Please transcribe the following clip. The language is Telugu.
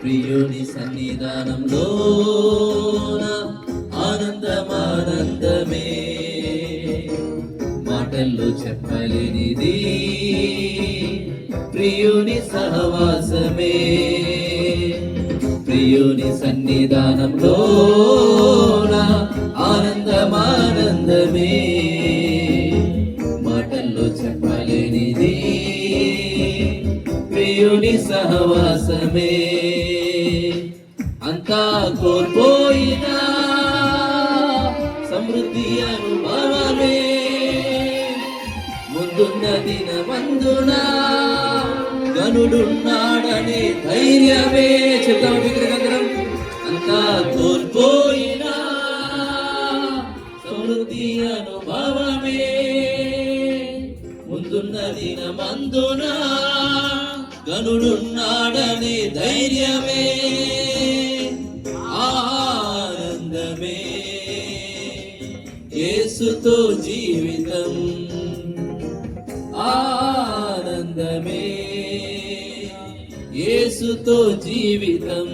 ప్రియుని సన్నిధానంలో ఆనందమానందమే, మాటల్లో చెప్పలేనిది ప్రియుని సహవాసమే. ప్రియుని సన్నిధానంలో ఆనందమానందమే, మాటల్లో చెప్పలేనిది ప్రియుని సహవాసమే. అంతా కోల్పోయినా సమృద్ధి అనుభవమే, ముందున్న దినమందున గనుడున్నాడనే ధైర్యమే. చెప్తాము విగ్రహం. అంతా కోల్పోయినా సమృద్ధి అనుభవమే, ముందున్న దినమందున గనుడున్నాడనే ధైర్యమే. ఆనందమే యేసుతో జీవితం, ఆనందమే యేసుతో జీవితం.